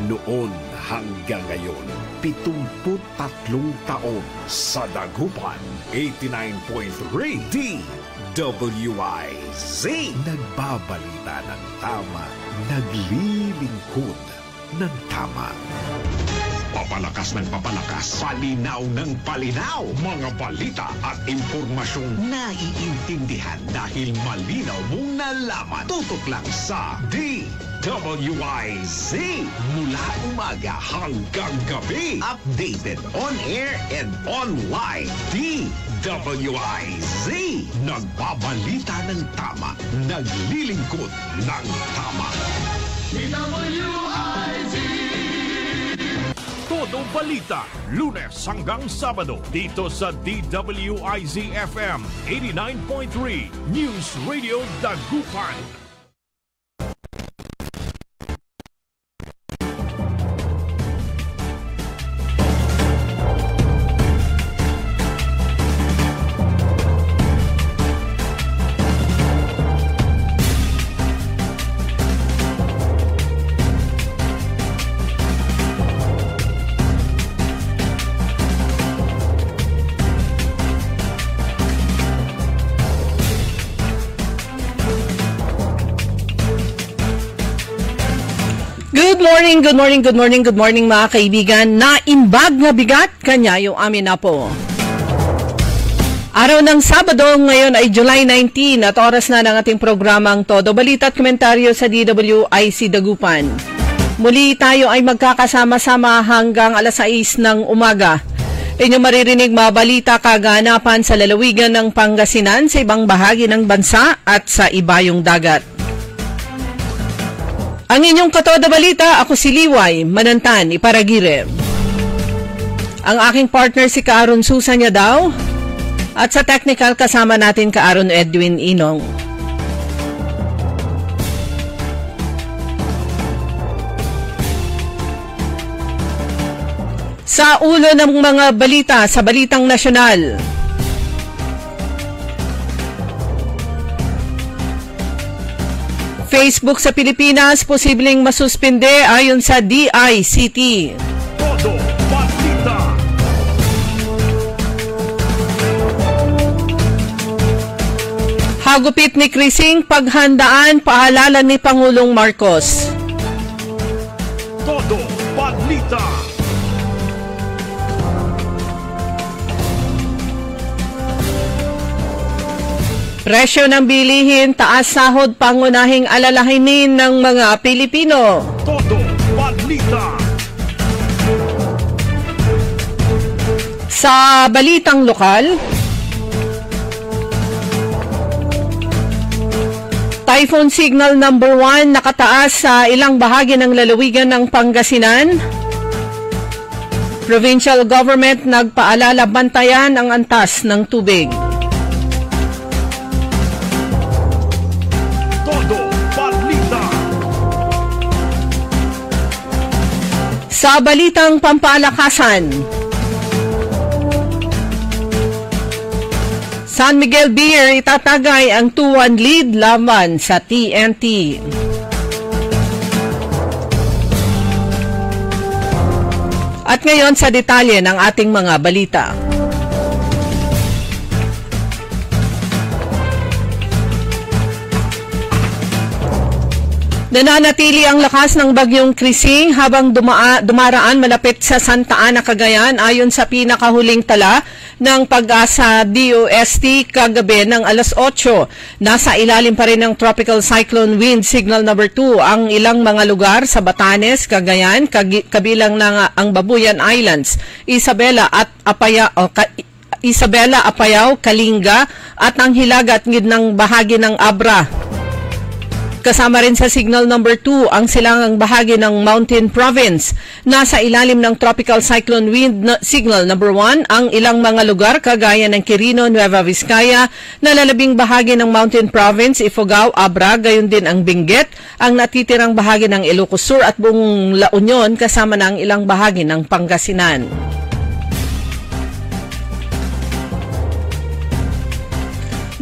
Noon hanggang ngayon, 73 taon sa Dagupan, 89.3 DWIZ. Nagbabalita ng tama, naglilingkod ng tama. Papalakas ng papalakas, palinaw ng palinaw. Mga balita at impormasyong naiintindihan dahil malinaw mong nalaman. Tutok lang sa DWIZ. Mula umaga hanggang gabi. Updated on air and online. DWIZ. Nagbabalita ng tama. Naglilingkod ng tama. DWIZ. Todo balita, Lunes hanggang Sabado dito sa DWIZ-FM 89.3 News Radio Dagupan. Good morning mga kaibigan. Naimbag nga bigat kanya yung amin na po. Araw ng Sabado, ngayon ay July 19 at oras na ng ating programang Todo Balita at Komentaryo sa DWIZ Dagupan. Muli tayo ay magkakasama-sama hanggang alas 6 ng umaga. Inyong maririnig mga balita kaganapan sa lalawigan ng Pangasinan, sa ibang bahagi ng bansa at sa ibayong dagat. Ang inyong Katoda Balita, ako si Liway Manantan, Iparagire. Ang aking partner si Kaaron Susan niya daw. At sa technical kasama natin Kaaron Edwin Inong. Sa ulo ng mga balita sa Balitang Nasyonal. Facebook sa Pilipinas, posibleng masuspende ayon sa DICT. Todo balita. Hagupit ni Crising, paghandaan, paalala ni Pangulong Marcos. Todo balita. Presyo ng bilihin, taas sahod, pangunahing alalahanin ng mga Pilipino. Todo balita. Sa balitang lokal, Typhoon Signal number 1 nakataas sa ilang bahagi ng lalawigan ng Pangasinan. Provincial government nagpaalala bantayan ang antas ng tubig. Sa balitang pampalakasan, San Miguel Beer itatagay ang 2-1 lead laban sa TNT. At ngayon sa detalye ng ating mga balita. Nananatili ang lakas ng bagyong Crising habang dumaraan malapit sa Santa Ana, Cagayan ayon sa pinakahuling tala ng Pag-asa DOST kagabi ng alas 8. Nasa ilalim pa rin ng Tropical Cyclone Wind Signal number 2 ang ilang mga lugar sa Batanes, Cagayan, kabilang ng ang Babuyan Islands, Isabela, Apayao, Kalinga at ang hilagat ng bahagi ng Abra. Kasama rin sa signal number 2 ang silangang bahagi ng Mountain Province. Nasa ilalim ng Tropical Cyclone Wind Signal number 1 ang ilang mga lugar kagaya ng Quirino, Nueva Vizcaya, nalalabing bahagi ng Mountain Province, Ifugao, Abra, gayon din ang Benguet, ang natitirang bahagi ng Ilocos Sur at buong La Union kasama ng ilang bahagi ng Pangasinan.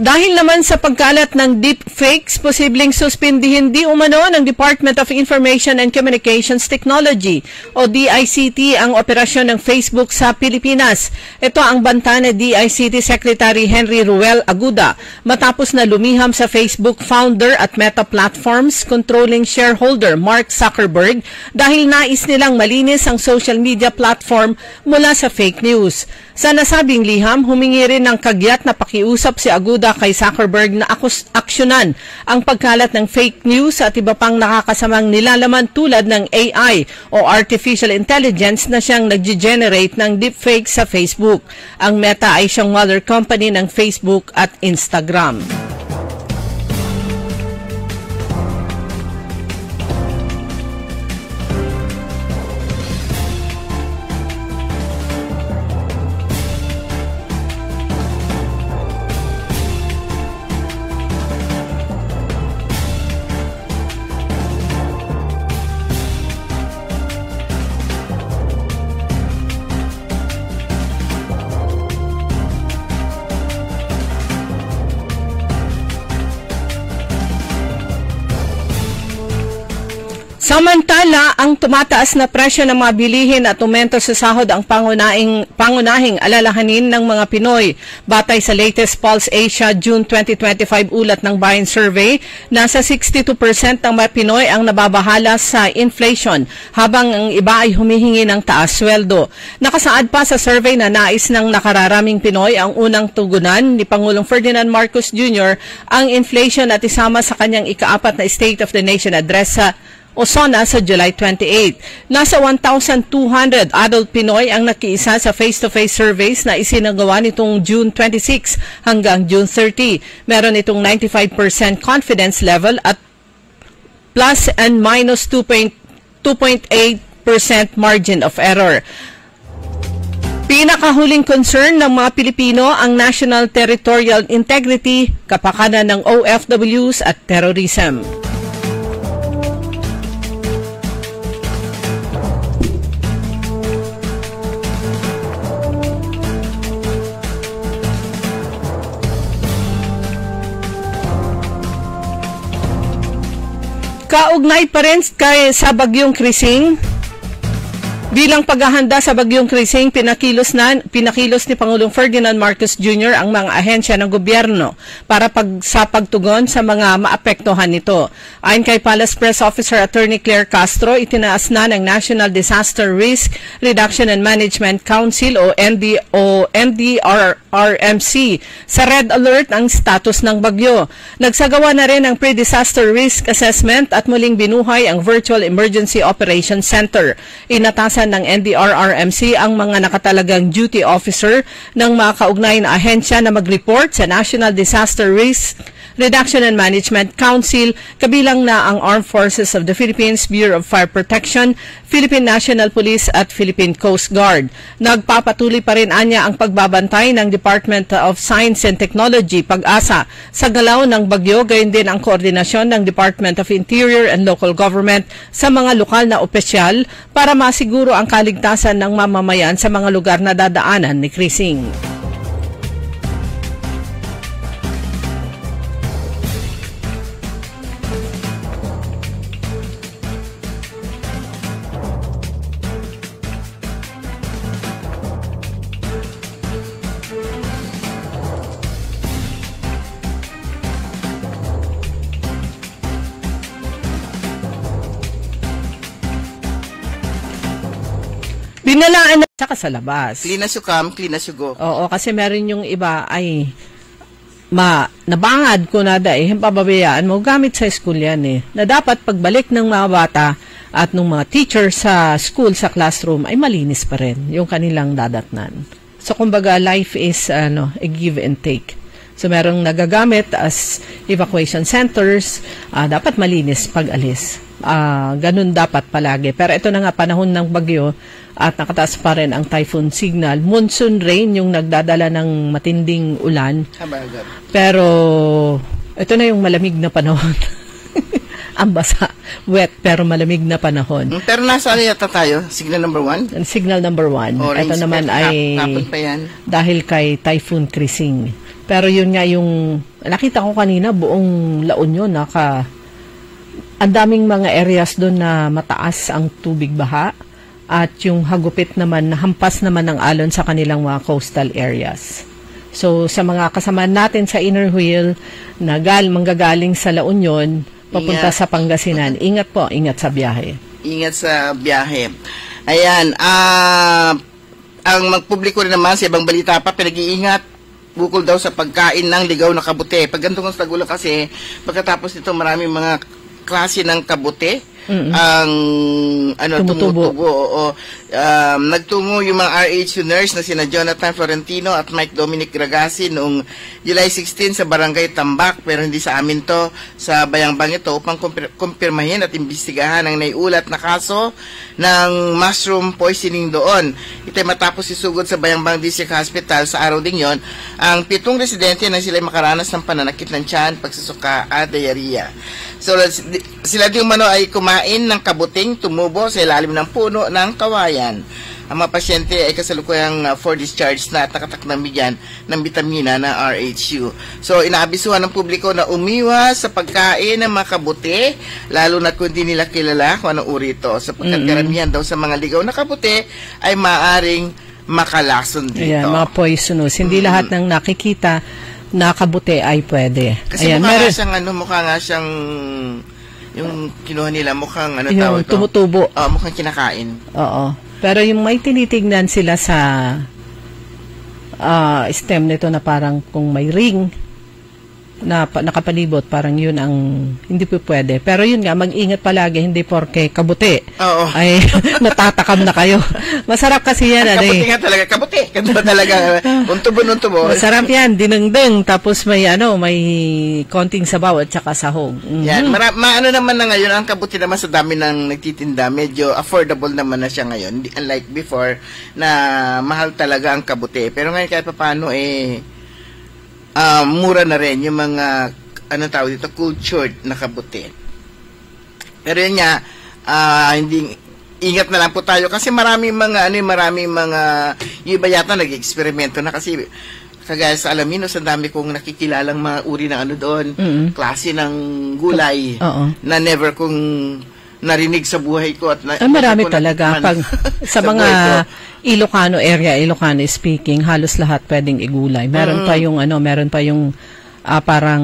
Dahil naman sa pagkalat ng deepfakes, posibleng suspindihin di umano ng Department of Information and Communications Technology o DICT ang operasyon ng Facebook sa Pilipinas. Ito ang banta ni DICT Secretary Henry Ruel Aguda matapos na lumiham sa Facebook founder at Meta Platforms controlling shareholder Mark Zuckerberg dahil nais nilang malinis ang social media platform mula sa fake news. Sa nasabing liham, humingi rin ng kagyat na pakiusap si Aguda kay Zuckerberg na aksyonan ang pagkalat ng fake news at iba pang nakakasamang nilalaman tulad ng AI o Artificial Intelligence na siyang nag-generate ng deepfake sa Facebook. Ang Meta ay siyang mother company ng Facebook at Instagram. Samantala, ang tumataas na presyo ng mga bilihin at aumento sa sahod ang pangunahing alalahanin ng mga Pinoy. Batay sa latest Pulse Asia June 2025 ulat ng Bayan Survey, nasa 62% ng mga Pinoy ang nababahala sa inflation, habang ang iba ay humihingi ng taas sweldo. Nakasaad pa sa survey na nais ng nakararaming Pinoy ang unang tugunan ni Pangulong Ferdinand Marcos Jr. ang inflation at isama sa kanyang ika-4 na State of the Nation address sa Osona sa July 28. Nasa 1,200 adult Pinoy ang nakiisa sa face-to-face surveys na isinagawa nitong June 26 hanggang June 30. Meron itong 95% confidence level at plus and minus 2.8% margin of error. Pinakahuling concern ng mga Pilipino ang national territorial integrity, kapakanan ng OFWs at terrorism. Kaugnay pa rin sa Bagyong Krising. Bilang paghahanda sa Bagyong Krising, pinakilos ni Pangulong Ferdinand Marcos Jr. ang mga ahensya ng gobyerno para sa pagtugon sa mga maapektuhan nito. Ayon kay Palace Press Officer Attorney Claire Castro, itinaas na ng National Disaster Risk Reduction and Management Council o NDRRMC sa red alert ang status ng bagyo. Nagsagawa na rin ang pre-disaster risk assessment at muling binuhay ang Virtual Emergency Operations Center. Inatasan ng NDRRMC ang mga nakatalagang duty officer ng mga kaugnay na ahensya na mag-report sa National Disaster Risk Reduction and Management Council, kabilang na ang Armed Forces of the Philippines, Bureau of Fire Protection, Philippine National Police at Philippine Coast Guard. Nagpapatuloy pa rin anya ang pagbabantay ng Department of Science and Technology, PAG-ASA, sa galaw ng bagyo, gayon din ang koordinasyon ng Department of Interior and Local Government sa mga lokal na opisyal para masiguro ang kaligtasan ng mamamayan sa mga lugar na dadaanan ni Krising. Binalaan na saka sa labas. Clean as you come, clean as you go. Oo, kasi meron yung iba ay nabangad ko na pababayaan mo, gamit sa school yan na dapat pagbalik ng mga bata at ng mga teacher sa school, sa classroom, ay malinis pa rin yung kanilang dadatnan. So, kumbaga, life is a give and take. So, merong nagagamit as evacuation centers, dapat malinis pag alis. Ganun dapat palagi. Pero ito na nga, panahon ng bagyo at nakataas pa rin ang typhoon signal. Monsoon rain yung nagdadala ng matinding ulan. Pero ito na yung malamig na panahon. Ang basa, wet pero malamig na panahon. Pero nasa ano yata tayo? Signal number 1? Signal number 1. Ito naman ay hapon pa yan. Dahil kay Typhoon Krising. Pero yun nga yung nakita ko kanina buong La Union, ang daming mga areas doon na mataas ang tubig baha at yung hagupit naman, hampas naman ng alon sa kanilang mga coastal areas. So, sa mga kasamahan natin sa Inner Wheel na manggagaling sa La Union, papunta sa Pangasinan, ingat po, ingat sa biyahe. Ingat sa biyahe. Ayan, ang magpubliko rin naman sa ibang balita pa, pinag-iingat bukol daw sa pagkain ng ligaw na kabute. Pag ganito ng tagulo kasi, pagkatapos nito maraming mga klase ng kabute ang tumutubo. Nagtungo yung mga RHU nurse na sina Jonathan Florentino at Mike Dominic Gragasi noong July 16 sa Barangay Tambak, pero hindi sa amin to, sa Bayambang ito, upang kumpirmahin at imbestigahan ang naiulat na kaso ng mushroom poisoning doon. Ito'y matapos isugod sa Bayambang District Hospital sa araw ding yon ang 7 residente na sila'y makaranas ng pananakit ng tiyan, pagsusuka at diarrhea. So, sila din umano ay kumain ng kabuting tumubo sa ilalim ng puno ng kawayan. Ang mga pasyente ay kasalukuyang for discharge na at nakatakdang bigyan ng bitamina na RHU. So, inaabisuhan ng publiko na umiwas sa pagkain ng mga kabuti, lalo na kung hindi nila kilala kung anong uri ito. Sapagkat karamihan daw sa mga ligaw na kabuti ay maaring makalason dito. Yeah, mga poisonous. Hindi lahat ng nakikita na kabuti ay pwede. Kasi ayan, mukha nga siyang yung kinuha nila mukhang tawag ito? Tumutubo. Mukhang kinakain. Oo. Pero yung may tinitignan sila sa stem nito na parang kung may ring na nakapalibot, parang yun ang hindi po pwede. Pero yun nga, mag-ingat palagi, hindi porke kabuti. Oo. Ay natatakam na kayo. Masarap kasi yan. Kabuti nga talaga, kabuti. Ganun talaga, untubo. Masarap yan, dinengdeng, tapos may konting sabaw at saka sahog. Yan, maano naman na ngayon, ang kabuti naman sa dami ng nagtitinda, medyo affordable naman na siya ngayon. Unlike before, na mahal talaga ang kabuti. Pero ngayon kahit paano mura na rin yung mga tawag dito, cultured na kabuti. Pero yun nga, hindi ingat na lang po tayo kasi maraming mga yung iba yata nag-eksperimento na kasi kagaya sa Alaminos, ang dami kong nakikilalang mga uri ng doon, klase ng gulay na never kong narinig sa buhay ko at marami talaga pag sa mga Ilocano area, Ilocano speaking, halos lahat pwedeng igulay. Meron pa yung parang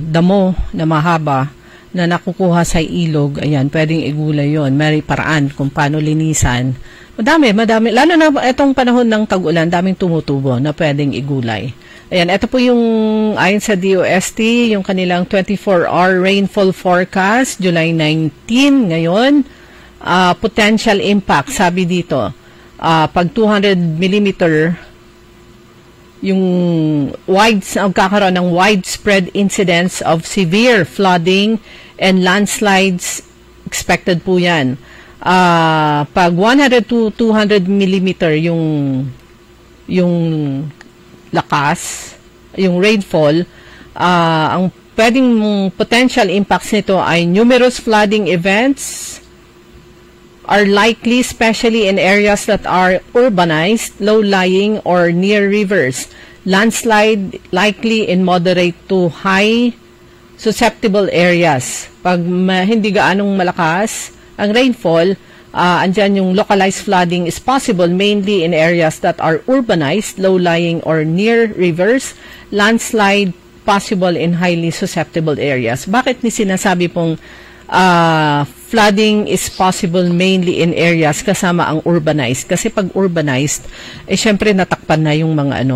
damo na mahaba na nakukuha sa ilog. Ayan, pwedeng igulay yon. May paraan kung paano linisan. Madami. Lalo na itong panahon ng tag-ulan, daming tumutubo na pwedeng igulay. Ayan, ito po yung ayon sa DOST, yung kanilang 24-hour rainfall forecast, July 19 ngayon. Potential impact, sabi dito. Pag 200 millimeter, yung magkakaroon ng widespread incidence of severe flooding and landslides, expected po yan. Pag 100 to 200 millimeter yung lakas, yung rainfall, ang pwedeng potential impacts nito ay numerous flooding events are likely, especially in areas that are urbanized, low-lying, or near rivers. Landslide likely in moderate to high susceptible areas. Pag hindi gaanong malakas ang rainfall, andyan yung localized flooding is possible mainly in areas that are urbanized, low-lying, or near rivers. Landslide possible in highly susceptible areas. Bakit ni sinasabi pong flooding is possible mainly in areas kasama ang urbanized? Kasi pag urbanized, syempre natakpan na yung mga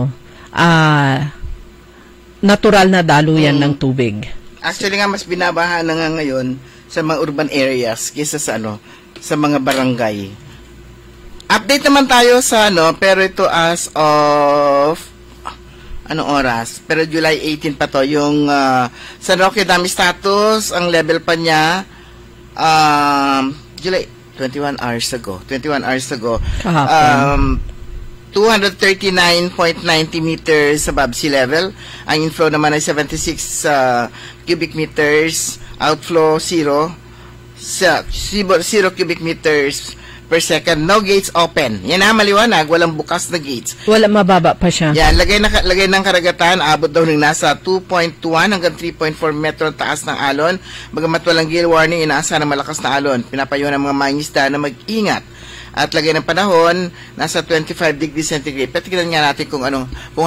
natural na daluyan ng tubig. Actually nga, mas binabaha na nga ngayon sa mga urban areas kaysa sa sa mga barangay. Update naman tayo sa pero ito as of anong oras? Pero July 18 pa to. Yung San Roque Dam status, ang level pa niya, July, 21 hours ago. 239.90 meters above sea level. Ang inflow naman ay 76 cubic meters. Outflow, 0 cubic meters per second. No gates open. Yan na, maliwanag. Walang bukas na gates. Wala, mababa pa siya. Yan, lagay ng karagatan, abot daw ng nasa 2.1 hanggang 3.4 metro ang taas ng alon. Bagamat walang gale warning, inaasahan ng malakas na alon. Pinapayuhan ng mga mangingisda na mag-ingat. At lagay ng panahon, nasa 25 degrees centigrade. Patikilan nga natin kung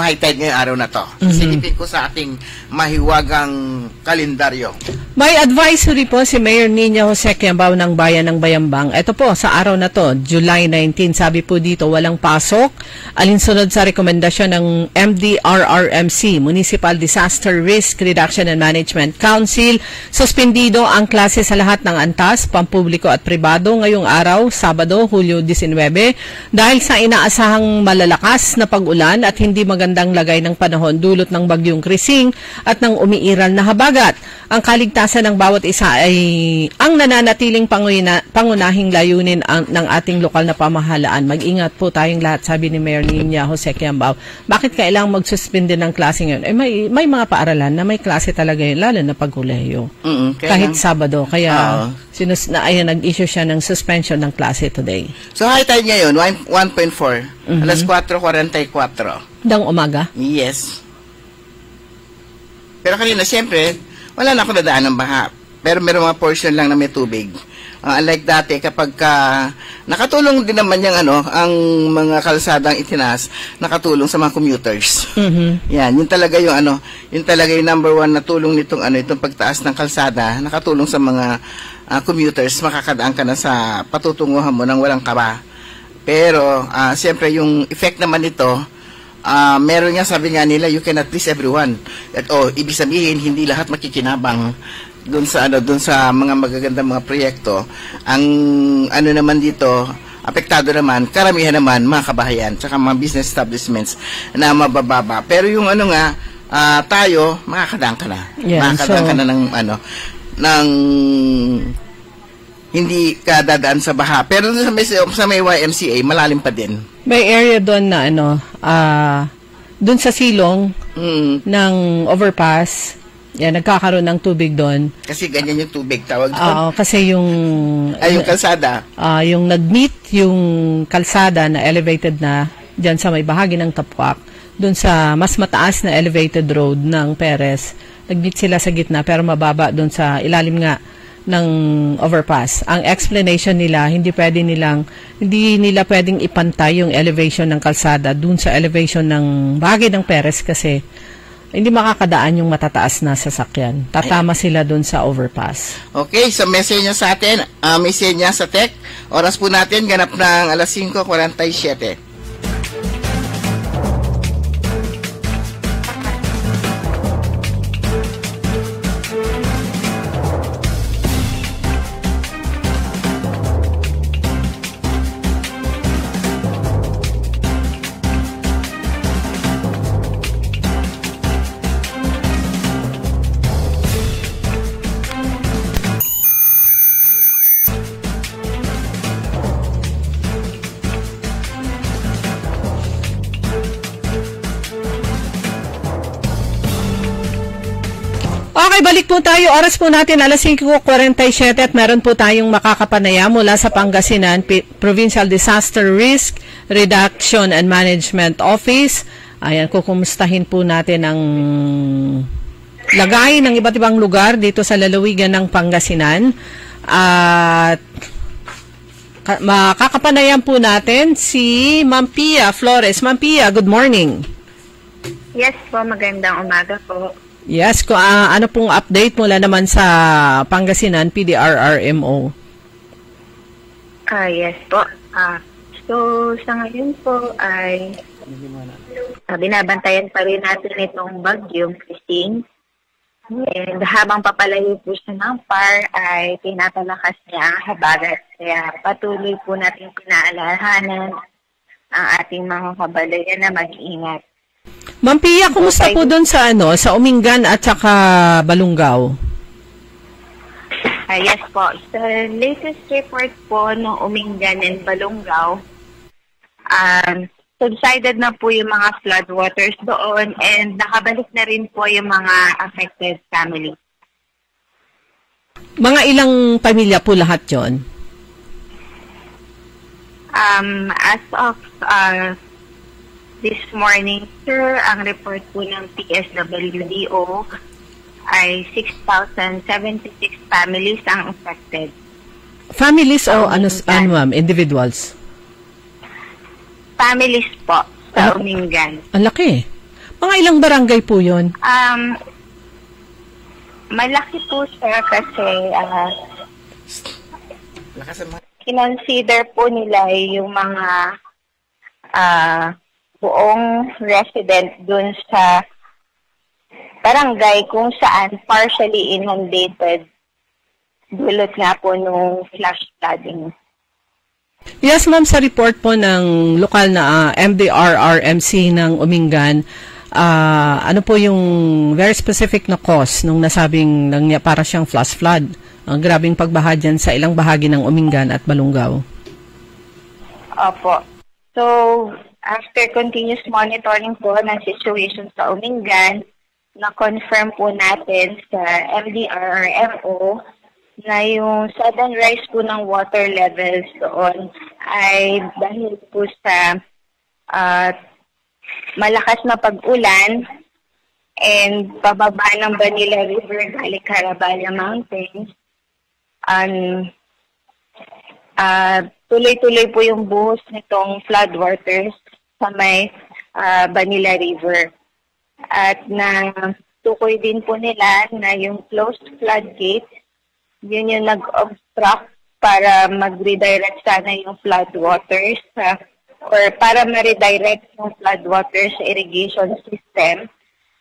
high tide ngayong araw na to. Silipin ko sa ating mahiwagang kalendaryo. May advisory po si Mayor Nina Jose Quiambao ng Bayan ng Bayambang. Ito po, sa araw na to, July 19, sabi po dito, walang pasok. Alinsunod sa rekomendasyon ng MDRRMC, Municipal Disaster Risk Reduction and Management Council. Suspendido ang klase sa lahat ng antas, pampubliko at pribado ngayong araw, Sabado, Hulyo 19, dahil sa inaasahang malalakas na pag-ulan at hindi magandang lagay ng panahon dulot ng bagyong Krising at ng umiiral na habagat. Ang kaligtasan ng bawat isa ay ang nananatiling pangunahing layunin ng ating lokal na pamahalaan. Mag-ingat po tayong lahat, sabi ni Mayor Nina Jose Quiambao. Bakit kailangang magsuspende ng klase ngayon? May mga paaralan na may klase talaga yun, lalo na pag-kolehiyo. Kahit Sabado. Kaya nag-issue siya ng suspension ng klase today. So high tide ngayon, 1.4. Alas 4:44. Dang umaga? Yes. Pero kanina, siyempre, wala na ako nadaan ng baha. Pero meron mga portion lang na may tubig. Unlike dati, kapag nakatulong din naman yung ang mga kalsadang itinaas, nakatulong sa mga commuters. Yan, yun talaga yung number one na tulong nitong itong pagtaas ng kalsada, nakatulong sa mga commuters, makakadaan ka na sa patutunguhan mo ng walang kaba. Pero, siyempre, yung effect naman nito, meron nga, sabi nga nila, you cannot please everyone. At ibig sabihin, hindi lahat makikinabang doon sa mga magagandang mga proyekto. Ang naman dito, apektado naman, karamihan naman, mga kabahayan, tsaka mga business establishments na mabababa. Pero yung tayo, makakadaan ka na. Yeah, makakadaan ka na ng hindi ka dadaan sa baha. Pero sa may YMCA, malalim pa din. May area doon na doon sa silong ng overpass, nagkakaroon ng tubig doon. Kasi ganyan yung tubig, tawag doon. Oo, kasi yung kalsada. Yung nag-meet yung kalsada na elevated na dyan sa may bahagi ng Tapuak, doon sa mas mataas na elevated road ng Perez, nag-meet sila sa gitna pero mababa doon sa ilalim nga ng overpass. Ang explanation nila, hindi nila pwedeng ipantay yung elevation ng kalsada dun sa elevation ng bahagi ng Perez kasi hindi makakadaan yung matataas na sasakyan. Tatama sila dun sa overpass. Okay, so message niya sa atin, message niya sa tech. Oras po natin, ganap ng alas 5:47. Okay, balik po tayo. Oras po natin alas 5:47 at meron po tayong makakapanaya mula sa Pangasinan Provincial Disaster Risk Reduction and Management Office. Ayan, kukumustahin po natin ang lagay ng iba't ibang lugar dito sa lalawigan ng Pangasinan. At makakapanayan po natin si Ma'am Pia Flores. Ma'am Pia, good morning. Yes po, magandang umaga po. Yes, ano pong update mula naman sa Pangasinan PDRRMO? Yes po. So, sa ngayon po ay binabantayan pa rin natin itong bagyong Krising. And habang papalayo po siya ng PAR ay pinapalakas niya ang habagat. Kaya patuloy po natin pinaalalahanan ang ating mga kabalayan na mag-ingat. Ma'am Pia, kumusta po doon sa sa Umingan at saka Balungaw? Yes po. Sa latest report po ng Umingan and Balungaw, subsided na po yung mga flood waters doon and nakabalik na rin po yung mga affected family. Mga ilang pamilya po lahat yon? As of this morning, sir, ang report po ng PSWDO ay 6,076 families ang affected. Families o ma'am, individuals? Families po sa Umingan. Ang laki. Mga ilang barangay po yun? Malaki po siya kasi kinonsider po nila yung mga buong resident dun sa barangay kung saan partially inundated dulot nga po nung flash flooding. Yes, ma'am, sa report po ng lokal na MDRRMC ng Umingan, ano po yung very specific na cause nung nasabing para siyang flash flood? Ang grabing pagbaha dyan sa ilang bahagi ng Umingan at Balungaw. Opo. So, after continuous monitoring po ng situation sa Umingan, na-confirm po natin sa MDRRMO na yung sudden rise po ng water levels doon ay dahil po sa malakas na pag-ulan and pababa ng Banila River galing Carabaya Mountains. Tuloy-tuloy po yung buhos nitong floodwaters sa may Banila River. At na tukoy din po nila na yung closed floodgate, yun yung nag-obstruct para mag-redirect sana yung floodwaters or para ma-redirect yung floodwaters sa irrigation system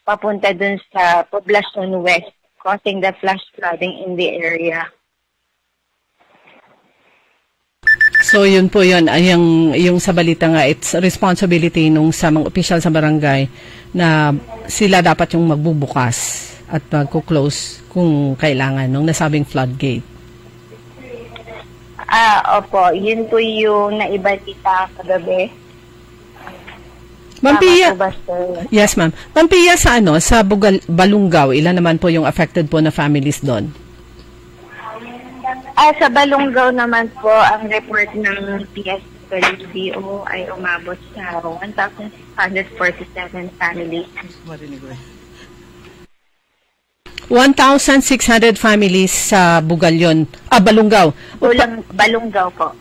papunta dun sa Poblacion West, causing the flash flooding in the area. So yun po yun, yung sa balita nga, it's responsibility nung sa mga opisyal sa barangay na sila dapat yung magbubukas at magkuklose kung kailangan nung nasabing floodgate. Opo, yun po yung naibalita kagabi. Ma'am Pia, yes ma'am. Ma'am Pia, sa Balungaw, ilan naman po yung affected po na families doon? Sa Balungaw naman po, ang report ng PSWDO ay umabot sa 1,647 families. 1,600 families sa Bugalyon. Balungaw. Balungaw po.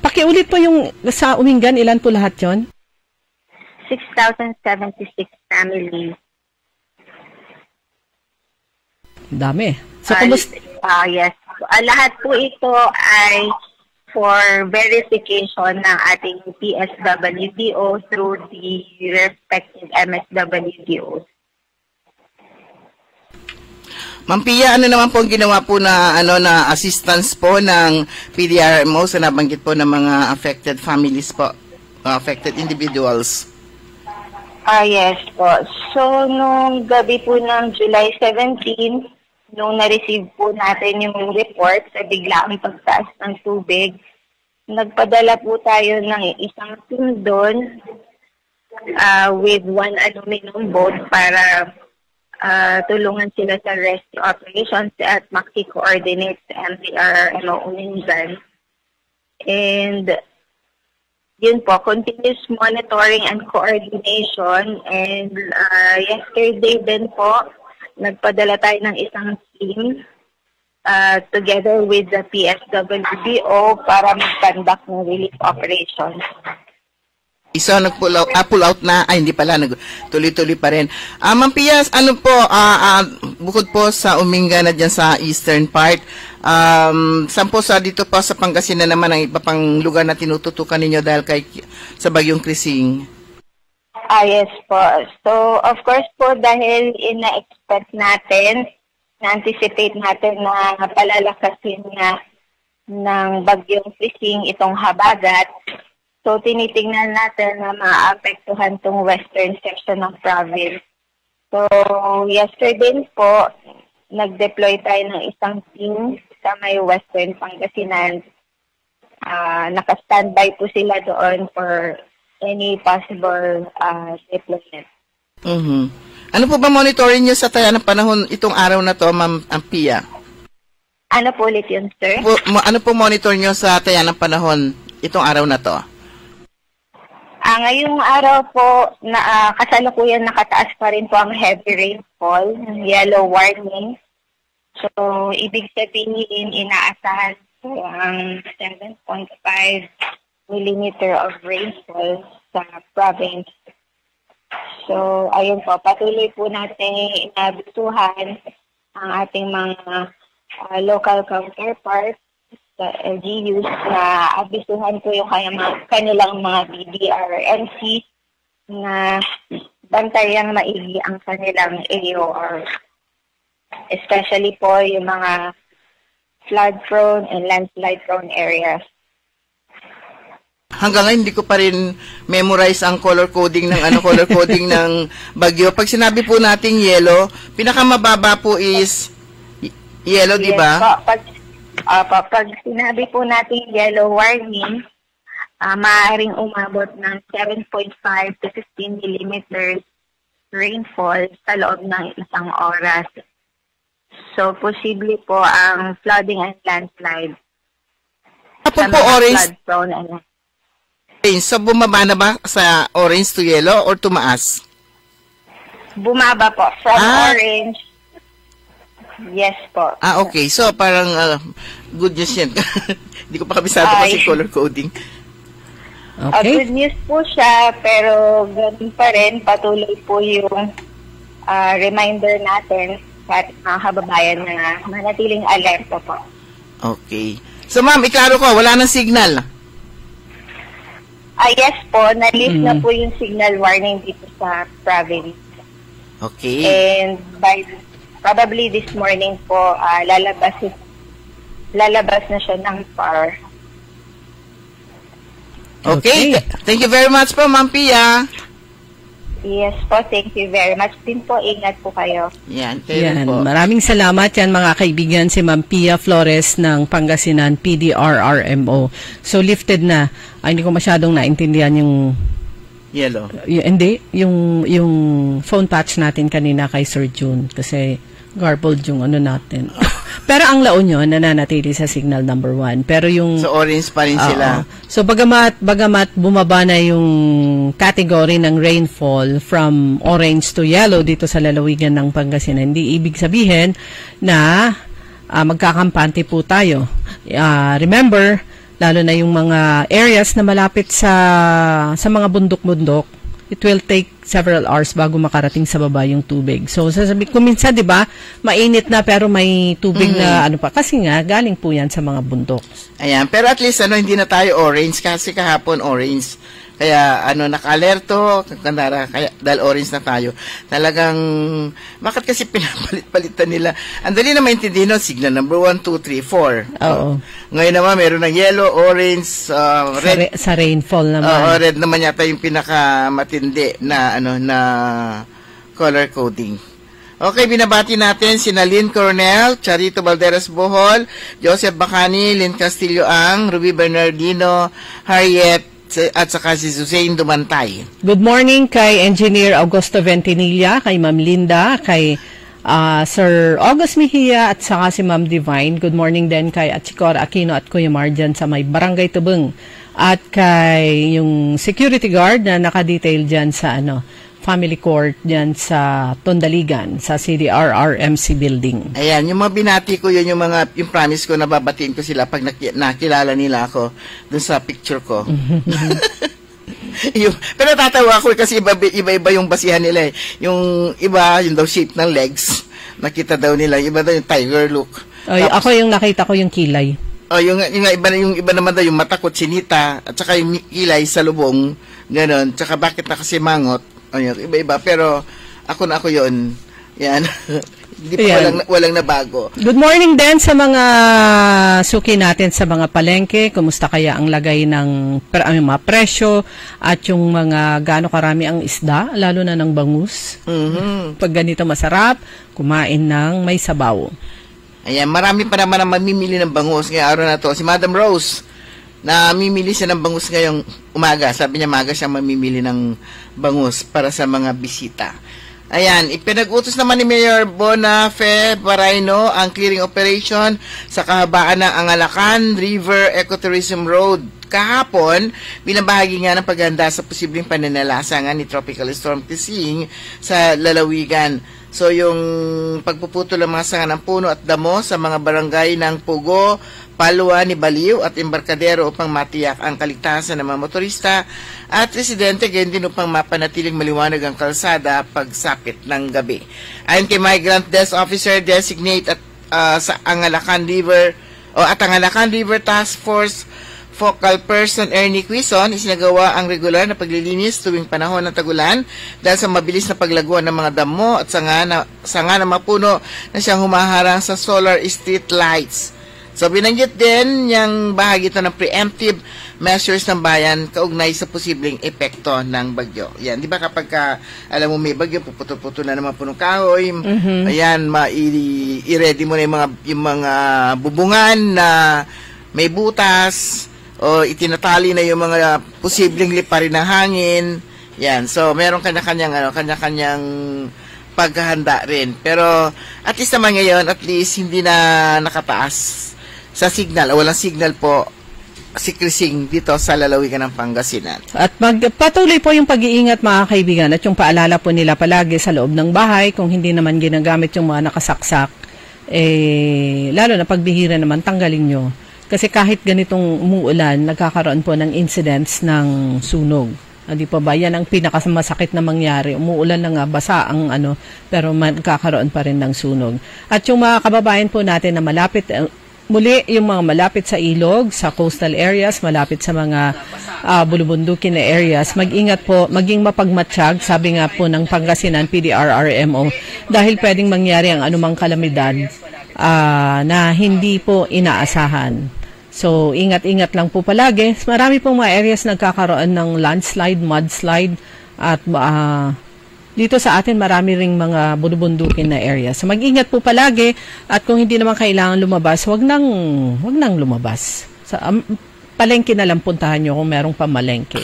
Pakiulit po yung sa Umingan, ilan po lahat yon? 6,076 families. Dami. So, yes. Lahat po ito ay for verification ng ating PSWDO through the respective MSWDOs. Ma'am Pia, ano naman po ang ginawa po na assistance po ng PDRMO sa nabanggit po ng mga affected families po, affected individuals? Yes po. So, nung gabi po ng July 17, nung na-receive po natin yung report sa biglaang pagtaas ng tubig, nagpadala po tayo ng isang team doon with one aluminum boat para tulungan sila sa rescue operations at maki-coordinate sa MDRRMO Umingan. And yun po, continuous monitoring and coordination. And yesterday din po, nagpadala tayo ng isang team together with the PSWDO para mag-conduct ng relief operations. So, pull out na, hindi pala, tuloy-tuloy pa rin. Ma'am Pia, bukod po sa Umingan na dyan sa eastern part, saan po dito po sa Pangasinan naman ang iba pang lugar na tinututukan ninyo dahil sa bagyong Krising? Yes po. So, of course po, dahil ina-expect natin, na-anticipate natin na palalakasin na ng bagyong Krising itong habagat. So, tinitingnan natin na maapektuhan itong western section ng province. So, yesterday po, nag-deploy tayo ng isang team sa may western Pangasinan. Naka-standby po sila doon for any possible deployment. Mm-hmm. Ano po ba monitoring nyo sa taya ng panahon itong araw na to, Ma'am Pia? Ano po ulit yun, sir? Ano po monitor nyo sa taya ng panahon itong araw na to? Ngayong araw po, kasalukuyan nakataas pa rin po ang heavy rainfall, yellow warning. So, ibig sabihin, inaasahan po ang 7.5 millimeter of rainfall sa province. So, ayun po, patuloy po natin inabisuhan ang ating mga local counterparts sa LGUs na abisuhan po yung kanilang mga BDRMC na bantayang maigi ang kanilang AOR. Especially po yung mga flood-prone and landslide-prone areas. Hanggang ngayon hindi ko pa rin memorize ang color coding ng bagyo. Pag sinabi po nating yellow, pinakamababa po is yellow, Yes, di ba? Pag sinabi po natin yellow warning, maaaring umabot ng 7.5 to 15 millimeters rainfall sa loob ng isang oras. So, posible po ang flooding and landslide. Tapos po orange, so bumaba na ba sa orange to yellow or tumaas? Bumaba po from orange. Yes po. Okay. So, parang good news yan. Hindi ko pa kabisado kasi color coding. Okay. Good news po siya, pero ganun pa rin, patuloy po yung reminder natin sa mga kababayan na manatiling alerto po. Okay. So, ma'am, iklaro ko, wala nang signal. Yes po, na-lift na po yung signal warning dito sa province. Okay. And probably this morning po, lalabas na siya ng PAR. Okay. Thank you very much po, Ma'am Pia. Yes po, thank you very much din po. Ingat po kayo. Yan, kayo po. Maraming salamat yan mga kaibigan, si Ma'am Pia Flores ng Pangasinan PDRRMO. So lifted na. Hindi ko masyadong naintindihan yung yellow. Hindi, yung phone patch natin kanina kay Sir June kasi garbled yung ano natin. Pero ang La Union nananatili sa signal number 1. Pero yung so orange pa rin sila. So bagamat bumaba na yung category ng rainfall from orange to yellow dito sa lalawigan ng Pangasinan, hindi ibig sabihin na magkakampante po tayo. Remember, lalo na yung mga areas na malapit sa mga bundok-bundok, it will take several hours bago makarating sa baba yung tubig. So, sasabi ko minsan, di ba, mainit na pero may tubig na ano pa. Kasi nga, galing po yan sa mga bundok. Ayan. Pero at least, hindi na tayo orange kasi kahapon orange. Kaya, naka-alerto, kaya, dahil orange na tayo. Talagang, bakit kasi pinapalit-palitan nila? Ang dali na maintindihan, signal number 1, 2, 3, 4. Oo. Ngayon naman, meron ng yellow, orange, red. Sa rainfall naman. Red naman yata yung pinakamatindi na, na color coding. Okay, binabati natin si Lynn Coronel, Charito Valderas Bohol, Joseph Bacani, Lynn Castillo Ang, Ruby Bernardino, Harriet, at saka si Susain Dumantay. Good morning kay Engineer Augusto Ventinilla, kay Ma'am Linda, kay Sir August Mejia at saka si Ma'am Divine. Good morning din kay Atchicor Aquino at Kuya Marjan sa may Barangay Tubeng. At kay yung security guard na nakadetail dyan sa family court dyan sa Tondaligan, sa CDRRMC building. Ayan, yung mga binati ko yun, yung promise ko na babatiin ko sila pag nakilala nila ako dun sa picture ko. Pero tatawa ako kasi iba-iba yung basihan nila eh. Yung iba, yung daw shape ng legs, nakita daw nila, iba daw yung tiger look. Ay, tapos, ako yung nakita ko yung kilay. Yung iba naman daw yung mata sinita, at saka yung kilay sa lubong, gano'n. Tsaka bakit nakasimangot, iba-iba. Pero ako yun. Yan. Hindi pa walang nabago. Good morning din sa mga suki natin sa mga palengke. Kumusta kaya ang lagay ng mga presyo at yung mga gaano karami ang isda, lalo na ng bangus. Pag ganito masarap, kumain ng may sabaw. Ayan, marami pa naman ang mamimili ng bangus ngayong araw na to. Si Madam Rose, namimili siya ng bangus ngayong umaga. Sabi niya, maga siya mamimili ng bangus para sa mga bisita. Ayan, ipinag-utos naman ni Mayor Bonafe Barayno ang clearing operation sa kahabaan ng Angalacan River Ecotourism Road kahapon bilang bahagi nga ng paghanda sa posibleng pananalasangan ni Tropical Storm Tising sa lalawigan. So yung pagpuputol ng mga sanga ng puno at damo sa mga barangay ng Pugo, Palwa, Nibaliw at Embarcadero upang matiyak ang kaligtasan ng mga motorista at residente, ganyan din upang mapanatiling maliwanag ang kalsada pagsapit ng gabi. Ayon kay Migrant Desk Officer Designate at sa Angalacan River Task Force Focal Person Ernie Quizon, isinagawa ang regular na paglilinis tuwing panahon ng tagulan dahil sa mabilis na paglaguan ng mga damo at sanga na mapuno na siyang humaharang sa solar street lights. So binanggit din yung bahagi ito ng preemptive measures ng bayan kaugnay sa posibleng epekto ng bagyo. Yan, di ba kapag alam mo may bagyo, puputol-putol na naman punong kahoy, ayan, i-ready mo na yung mga bubungan na may butas, o itinatali na yung mga posibleng liparin ng hangin. Yan. So, meron kanya-kanyang paghahanda rin. Pero, at least naman ngayon, at least hindi na nakataas sa signal. O walang signal po si Krising dito sa lalawigan ng Pangasinan. At patuloy po yung pag-iingat mga kaibigan at yung paalala po nila palagi sa loob ng bahay kung hindi naman ginagamit yung mga nakasaksak. Lalo na pagbihira naman, tanggalin nyo. Kasi kahit ganitong umuulan, nagkakaroon po ng incidents ng sunog. Di pa ba? Yan ang pinakamasakit na mangyari. Umuulan na nga, basa ang pero magkakaroon pa rin ng sunog. At yung mga kababayan po natin na malapit, muli yung mga malapit sa ilog, sa coastal areas, malapit sa mga bulubundukin na areas, mag-ingat po, maging mapagmatsyag, sabi nga po ng Pangasinan PDRRMO, dahil pwedeng mangyari ang anumang kalamidad na hindi po inaasahan. So, ingat-ingat lang po palagi. Marami pong mga areas nagkakaroon ng landslide, mudslide, at dito sa atin marami ring mga bulubundukin na areas. So, mag-ingat po palagi at kung hindi naman kailangan lumabas, wag nang lumabas. So, palengke na lang puntahan nyo kung merong pamalengke.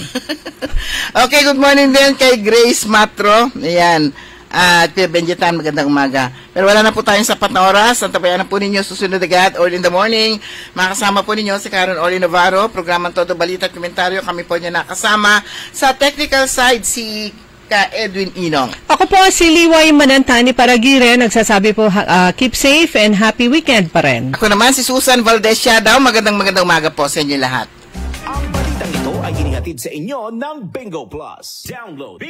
Okay, good morning din kay Grace Matro. Ayan. At Benjetan, magandang umaga. Pero wala na po tayong sapat na oras. Ang tabayan na po ninyo susunod agad, early in the morning. Makasama po ninyo si Karen Oli Navarro, programang Todo Balita at Komentaryo. Kami po niya nakasama. Sa technical side, si Ka Edwin Inong. Ako po si Liway Manantani Paragire. Nagsasabi po, keep safe and happy weekend pa rin. Ako naman si Susan Valdez Siadaw. Magandang umaga po sa inyo lahat. Ang balitang ito ay inihatid sa inyo ng Bingo Plus. Download